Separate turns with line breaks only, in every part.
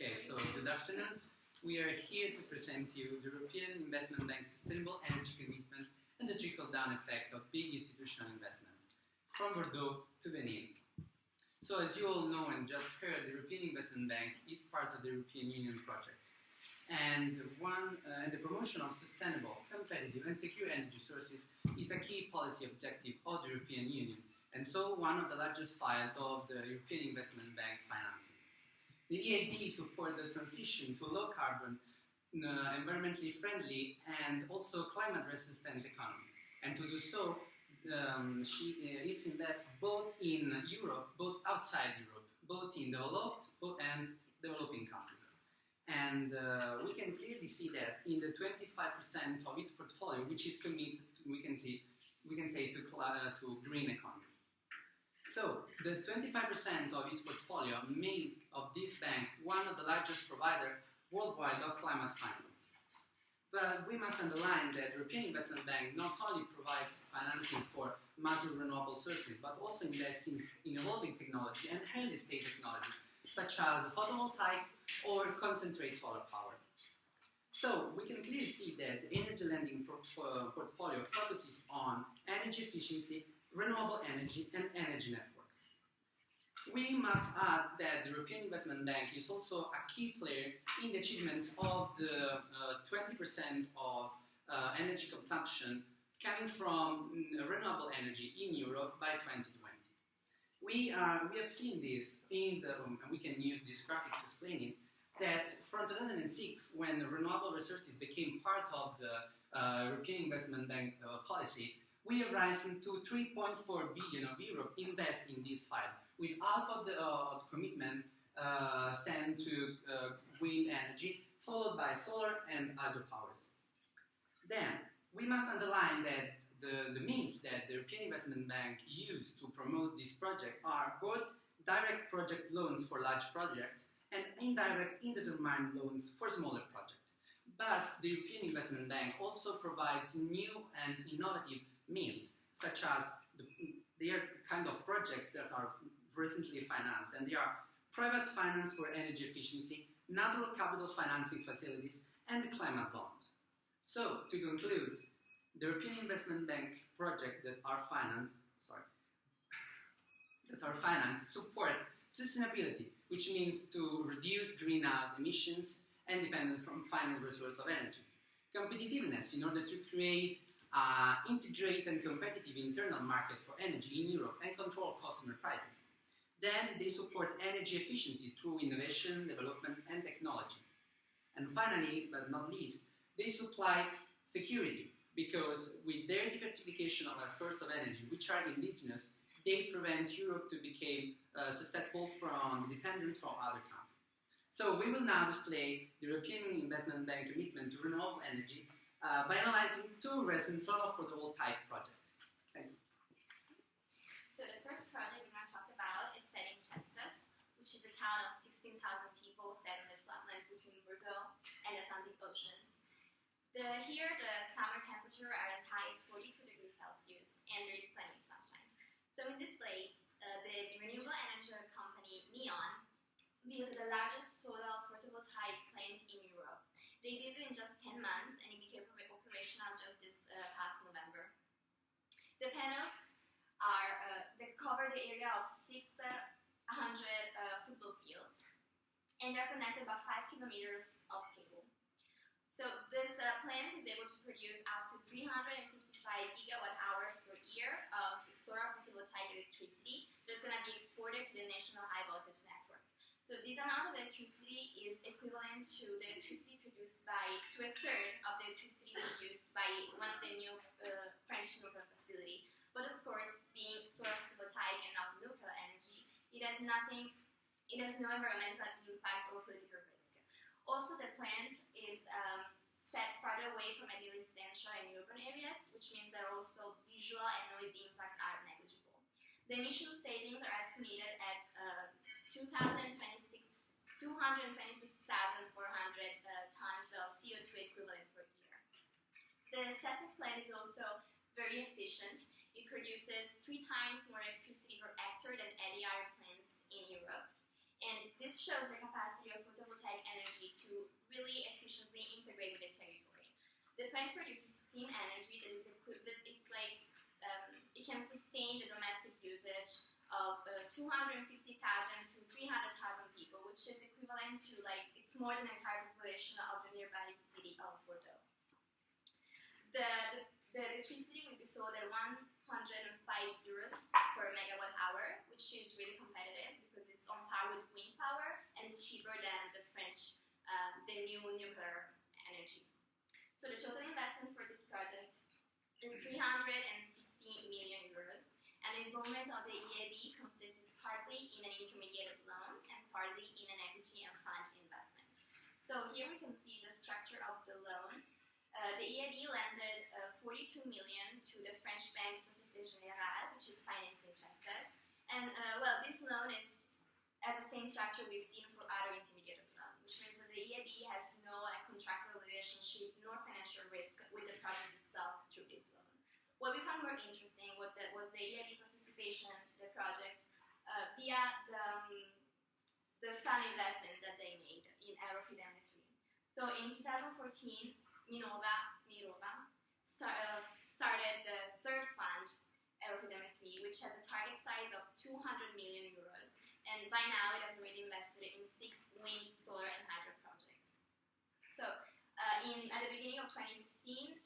Okay, so good afternoon. We are here to present to you the European Investment Bank's Sustainable Energy Commitment and the trickle-down effect of big institutional investment, from Bordeaux to Benin. So as you all know and just heard, the European Investment Bank is part of the European Union project. And the promotion of sustainable, competitive and secure energy sources is a key policy objective of the European Union, and so one of the largest files of the European Investment Bank financing. The EIB supports the transition to low-carbon, environmentally friendly and also climate-resistant economy. And to do so, it invests both in Europe, both outside Europe, both in developed and developing countries. And we can clearly see that in the 25% of its portfolio, which is committed, we can say to green economy. So the 25% of its portfolio made of this bank one of the largest providers worldwide of climate finance. But we must underline that the European Investment Bank not only provides financing for mature renewable sources, but also invests in evolving technology and early-stage technology, such as photovoltaic or concentrate solar power. So we can clearly see that the energy lending portfolio focuses on energy efficiency, renewable energy and energy networks. We must add that the European Investment Bank is also a key player in the achievement of the 20% of energy consumption coming from renewable energy in Europe by 2020. We have seen this in the, and we can use this graphic to explain it, that from 2006, when renewable resources became part of the European Investment Bank policy, we have risen to 3.4 billion of euro invest in this file, with half of the commitment sent to wind energy, followed by solar and hydropowers. Then, we must underline that the means that the European Investment Bank used to promote this project are both direct project loans for large projects and indirect indeterminate loans for smaller projects. But the European Investment Bank also provides new and innovative means, such as they are the kind of projects that are recently financed, and they are private finance for energy efficiency, natural capital financing facilities, and climate bonds. So, to conclude, the European Investment Bank projects that are financed support sustainability, which means to reduce greenhouse emissions and dependence from finite resource of energy. Competitiveness, in order to create an integrated and competitive internal market for energy in Europe and control customer prices. Then they support energy efficiency through innovation, development and technology. And finally, but not least, they supply security, because with their diversification of a source of energy, which are indigenous, they prevent Europe to become susceptible from dependence from other countries. So we will now display the European Investment Bank commitment to renewable energy by analyzing two recent solar photovoltaic projects. Thank you.
So the first project we're going to talk about is set in Chestas, which is a town of 16,000 people set in the flatlands between Bordeaux and the Atlantic Oceans. Here, the summer temperature are as high as 42 degrees Celsius, and there is plenty of sunshine. So in this place, the renewable energy company Neon built the largest solar photovoltaic plant in Europe. They did it in just 10 months, and it became operational just this past November. The panels they cover the area of 600 football fields, and they're connected by 5 kilometers of cable. So this plant is able to produce up to 355 gigawatt hours per year of solar photovoltaic electricity that's going to be exported to the national high voltage network. So this amount of electricity is equivalent to the electricity produced to a third of the electricity produced by one of the new French nuclear facility. But of course, being solar photovoltaic and not nuclear energy, it has no environmental impact or political risk. Also, the plant is set farther away from any residential and urban areas, which means that also visual and noise impacts are negligible. The emission savings are estimated at 226,400 tons of CO2 equivalent per year. The Cestas plant is also very efficient. It produces 3 times more electricity per hectare than any other plants in Europe. And this shows the capacity of photovoltaic to really efficiently integrate with the territory. The plant produces clean energy that is it's like it can sustain the domestic usage of 250,000 to 300,000 people, which is equivalent to it's more than the entire population of the nearby city of Bordeaux. The electricity will be sold at 105 euros per megawatt hour, which is really competitive because it's on par with wind power and it's cheaper than the French, the new nuclear energy. So the total investment for this project is 360 million euros, and the involvement of the EIB consisted partly in an intermediate loan and partly in an equity and fund investment. So here we can see the structure of the loan. The EIB lended 42 million to the French bank Société Générale, which is financing Cestas. And this loan has the same structure we've seen for other intermediate loans, which means that the EIB has no contractual relationship nor financial risk with the project itself through this loan. What we found more interesting was the EIB participation to the project via the fund investments that they made in Eurofidem 3. So in 2014, Mirova started the third fund, Eurofidem 3, which has a target size of 200 million euros, and by now it has already invested in 6 wind, solar, and hydro projects. So at the beginning of 2015,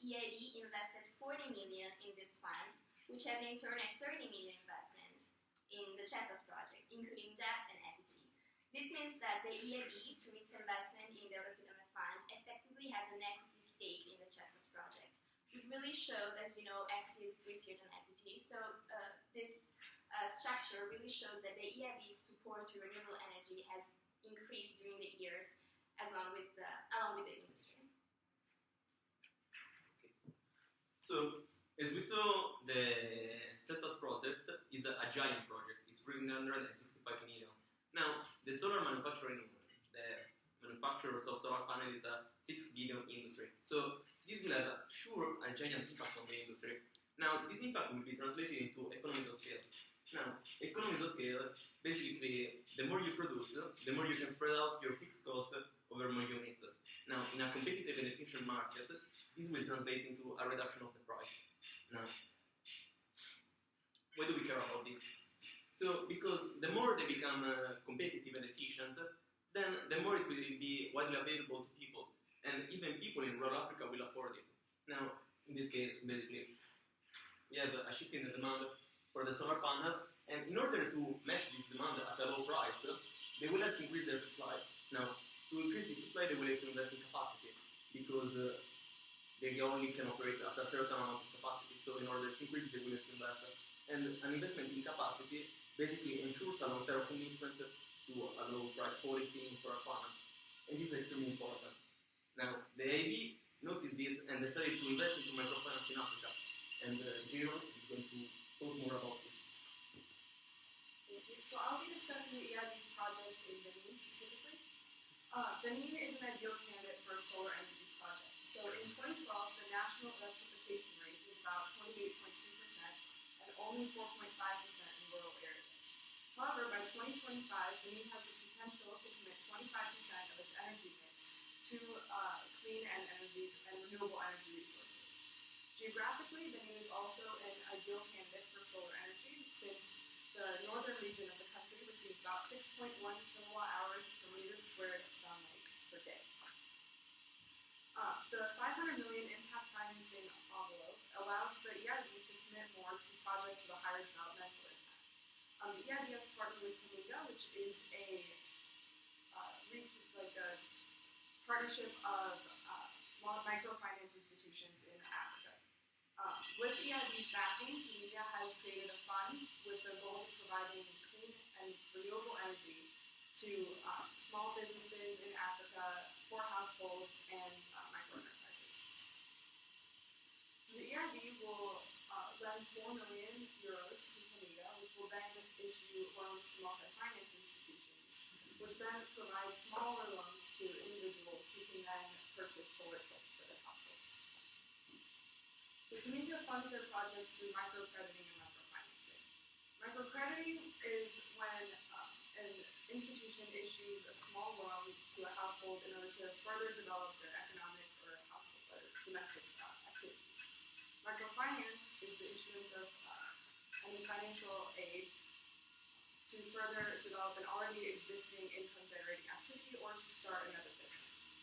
EIB invested 40 million in this fund, which has in turn a 30 million investment in the Cestas project, including debt and equity. This means that the EIB, through its investment in the Eurofidem fund, effectively has an equity stake in the Cestas project. It really shows, as we know, equity is riskier than equity. So this structure really shows that the EIB's support to renewable energy has increased during the years, along with the industry.
Okay. So, as we saw, the Cestas project is a giant project. It's 365 million. Now, the solar manufacturers of solar panels is a 6 billion industry. So this will have a giant impact on the industry. Now, this impact will be translated into economies of scale. Now, economies of scale, basically, the more you produce, the more you can spread out your fixed cost over more units. Now, in a competitive and efficient market, this will translate into a reduction of the price. Now, why do we care about this? So, because the more they become competitive and efficient, then the more it will be widely available to people. And even people in rural Africa will afford it. Now, in this case, basically, we have a shift in the demand for the solar panel, and in order to match this demand at a low price, they will have to increase their supply. Now, to increase the supply, they will have to invest in capacity, because they only can operate at a certain amount of capacity. So in order to increase, they will have to invest. And an investment in capacity basically ensures a long-term commitment to a low-price policy in solar panels. And this is extremely important. Now, the EIB noticed this and decided to invest into microfinance in Africa. And Giro is going to talk more about this.
Thank you. So I'll be discussing the EIB's project in Benin specifically. Benin is an ideal candidate for a solar energy project. So in 2012, the national electrification rate was about 28.2% and only 4.5% in rural areas. However, by 2025, Benin has the potential to commit 25% of its energy mix to clean and renewable energy resources. Geographically, Benin is also an ideal candidate for solar energy since the northern region of the country receives about 6.1 kilowatt hours per meter squared of sunlight per day. The 500 million impact financing envelope allows the EIB to commit more to projects with a higher developmental impact. The EIB has partnered with Kaminga, which is a partnership of microfinance institutions in Africa. With EIB's backing, Kaminga has created a fund with the goal of providing clean and renewable energy to small businesses in Africa, poor households, and microenterprises. So the EIB will lend 4 million euros to Kaminga, which will then issue loans to multi-finance institutions, which then provide smaller loans to individuals who can then purchase solar kits for their households. So Kaminga funds their projects through microcrediting and microfinancing. Microcrediting is when an institution issues a small loan to a household household in order to further develop their economic or household or domestic activities. Microfinance is the issuance of any financial aid to further develop an already existing income-generating activity or to start another business.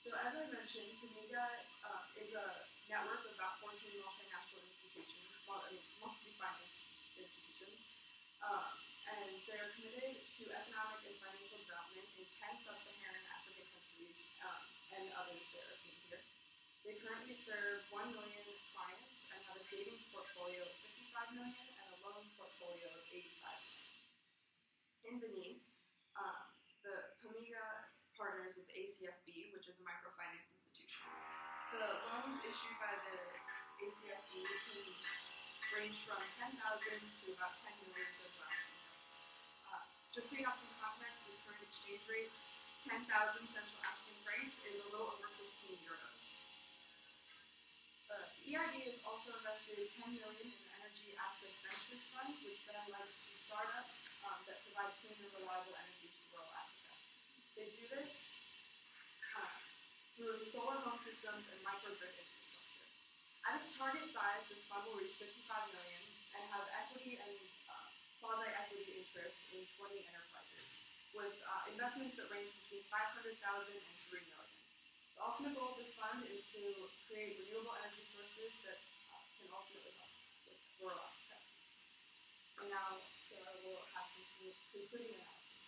So as I mentioned, Pamiga is a network of about 14 multinational institutions, multi-finance institutions, and they're committed to economic and financial development in 10 sub-Saharan African countries and others that are seen here. They currently serve 1 million clients and have a savings portfolio of 55 million and a loan portfolio of 85 million. In Benin, the Pamiga partners with the ACFB, which is a microfinance institution. The loans issued by the ACFB can range from 10,000 to about 10 million Swiss francs. Just so you have some context with current exchange rates, 10,000 Central African francs is a little over 15 euros. The EIB has also invested 10 million in the Energy Access Ventures Fund, which then lends to startups that provide clean and reliable energy to rural Africa. They do this through solar home systems and microgrid infrastructure. At its target size, this fund will reach 55 million and have equity and quasi-equity interests in 20 enterprises, with investments that range between 500,000 and 3 million. The ultimate goal of this fund is to create renewable energy sources that can ultimately help with rural Africa. And now I will have some concluding analysis.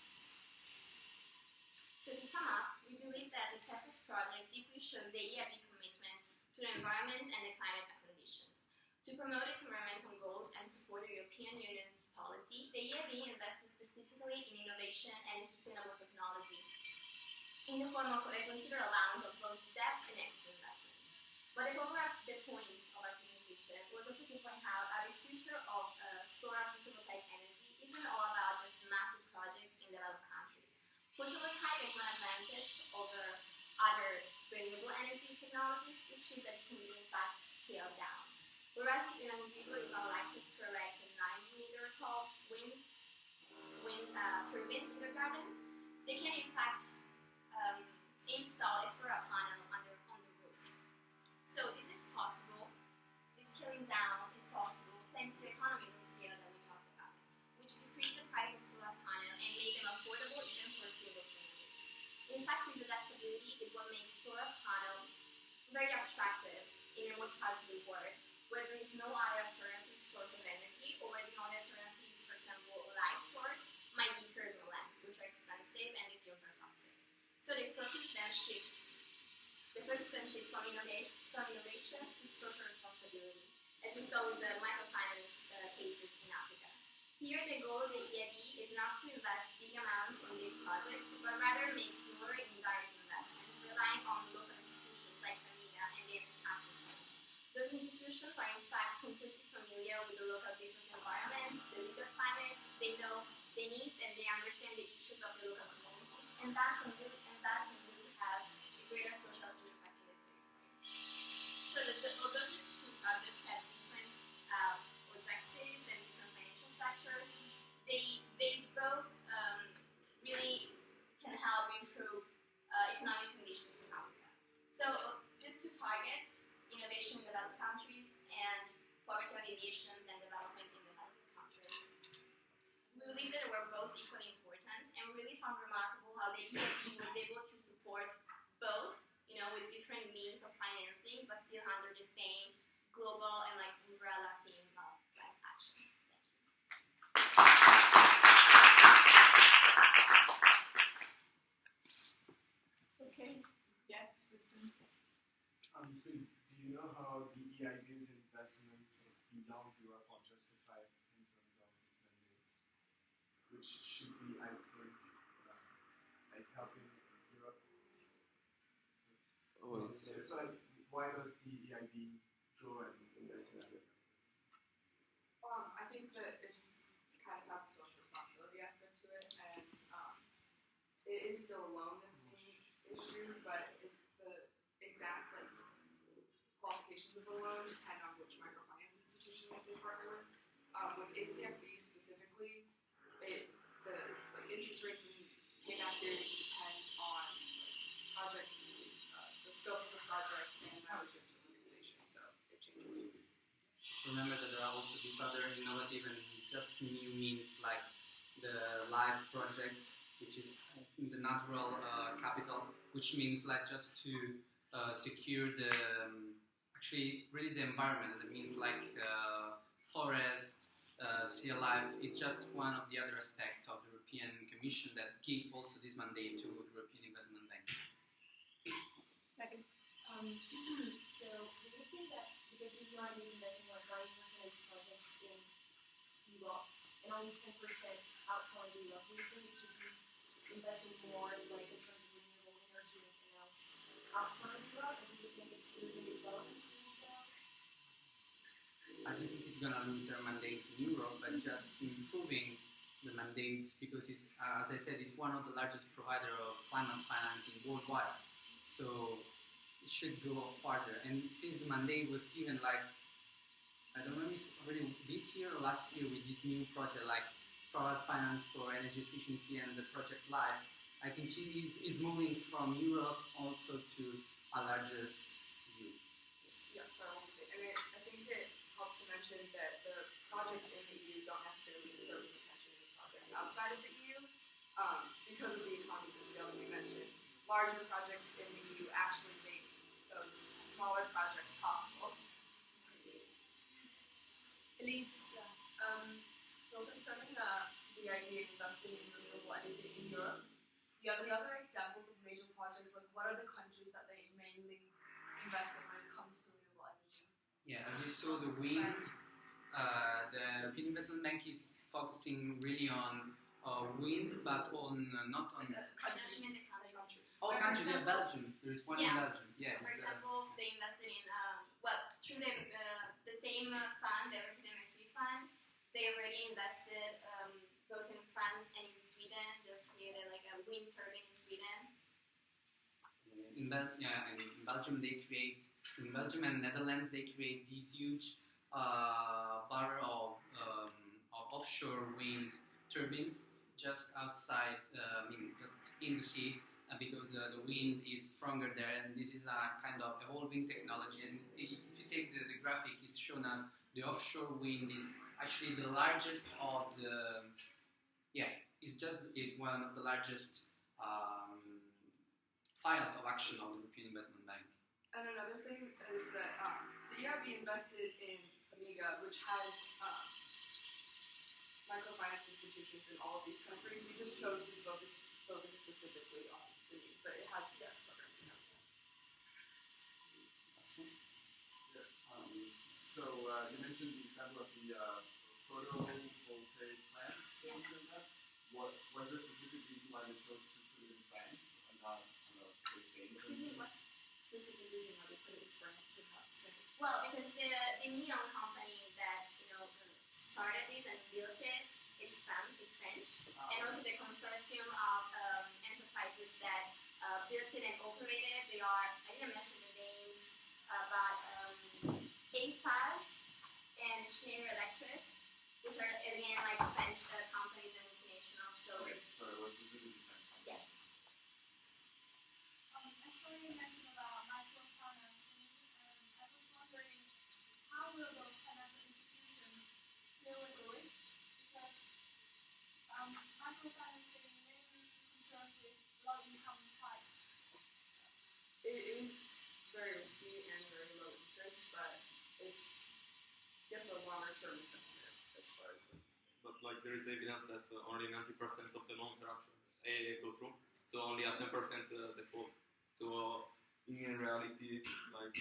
So to sum up, we believe that the CHESS project deeply shows the EIB commitment to the environment and the climate conditions. To promote its environmental goals and support the European Union's policy, the EIB invested specifically in innovation and sustainable technology in the form of a considerable amount of both debt and equity investments. But the point of our presentation was also to point out that the future of solar photovoltaic energy isn't all about just massive projects in developed countries. Photovoltaic is one advantage over other renewable energy technologies, which is that it can be in fact scaled down. Whereas if an individual is unlikely to erect a 9-meter tall wind turbine in their garden, they can in fact install a solar panel on the roof. So this is possible. This scaling down is possible thanks to economies of scale that we talked about, which decrease the price of solar panel and make them affordable even for single families. In fact, this adaptability is what makes solar panel very attractive in remote parts of the world, where there is no other alternative source of energy, or where the only alternative, for example, light source, might be kerosene lamps, which are expensive and the fuels are toxic. So the focus then shifts from innovation to social responsibility, as we saw with the microfinance cases in Africa. Here, the goal of the EIB is not to invest big amounts in big projects, but rather make smaller indirect investments, relying on local institutions like Pamiga and the Energy Access Funds. Those institutions are in fact completely familiar with the local business environment, the legal climate, they know the needs and they understand the issues of the local communities, and that can really have a greater social impact in this territory. So although these two projects have different objectives and different financial structures, they both really can help improve economic conditions in Africa. So just two targets: innovation in developed countries and poverty alleviations and development in developing countries. We believe that they were both equally important, and we really found remarkable how the EIB was able to support both, with different means of financing, but still under the same global and umbrella theme of climate action. Thank you.
Okay. Yes, Whitson.
So do you know how the EIB's investment beyond Europe are justified in terms of its mandates, which should be, I think, helping Europe? So why does the EIB go and invest in Africa?
I think that it's kind of has a social responsibility aspect to it, and it is still a loan that's being issued, but the exact qualifications of the loan depend on which microfinance institution that they partner with. With ACFB specifically, the interest rates and payback periods depend on
remember that there are also these other innovative and just new means like the LIFE project, which is the natural capital, which means like just to secure the actually really the environment. That means like forest, sea life. It's just one of the other aspects of the European Commission that give also this mandate to the European Investment Bank.
Megan?
So do you think that because the EIB is investing like 90% of projects in Europe and only 10% outside Europe, do you think it should be investing more like in terms of renewable energy and anything else outside Europe? And do you think it's losing its relevance to itself?
I don't think it's going to lose their mandate in Europe, but just improving the mandate because it's, as I said, it's one of the largest provider of climate financing worldwide. So it should go farther. And since the mandate was given like, I don't know if it's already this year or last year with this new project like private finance for energy efficiency and the project LIFE, I think she is moving from Europe also to our largest view.
Yeah, so I think it helps to mention that the projects in the EU don't necessarily deserve the attention of projects outside of the EU because of the economies of scale that you mentioned. Larger projects in the EU actually make those smaller projects possible. Elise,
So concerning the idea of investing in renewable energy in Europe, do you have any other examples of major projects? Like what are the countries that they mainly invest in when it comes to renewable energy?
Yeah, as you saw, the wind, the European Investment Bank is focusing really on wind, but on not on
Countries in the countries.
all
For
countries. Yeah,
example,
Belgium. There is one in
Yeah.
Belgium. Yeah,
For
it's
example, they invested in, through the same fund, the European Investment Fund, they already invested both in France and in Sweden, just created like a wind turbine in Sweden.
in Belgium they create. In Belgium and Netherlands they create these huge bar of offshore wind turbines just outside, just in the sea. Because the wind is stronger there, and this is a kind of evolving technology. And if you take the graphic, it's shown as the offshore wind is actually the largest of the. It's one of the largest field of action of the European Investment Bank.
and another thing is that the EIB invested in Amiga, which has microfinance institutions in all of these countries. We just chose to focus specifically on the need, but it has programs in everything.
So you mentioned the example of the photovoltaic plant. What was the specific reason why they chose to put it in France and not Spain?
Excuse me, what specific reason why they put it in France and not Spain? Well, because the neon company that started this and built it is French, and also the consortium of enterprises that built it and operated it. They are, I didn't mention the names, but Eiffage and Schneider Electric, which are again like French companies and multinational. So it's
Sorry, what specifically French?
yeah.
I saw you mention about microfinancing, and I was wondering how will those financial institutions deal with the risk? Because microfinancing mainly concerns with low-income clients.
It is very risky and very low interest, but it's just a longer-term investment as far as we're concerned.
But like there is evidence that only 90% of the loans are actually go through, so only a 10% default. So in reality, like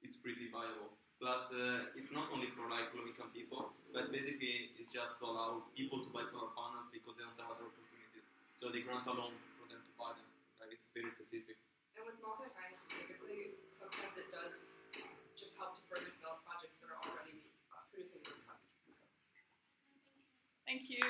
it's pretty viable. Plus, it's not only for like low-income people, but basically it's just to allow people to buy solar panels because they don't have other opportunities. So they grant a loan for them to buy them. Like it's very specific.
And with multi-finance specifically, sometimes it does just help to further develop projects that are already producing income.
Thank you.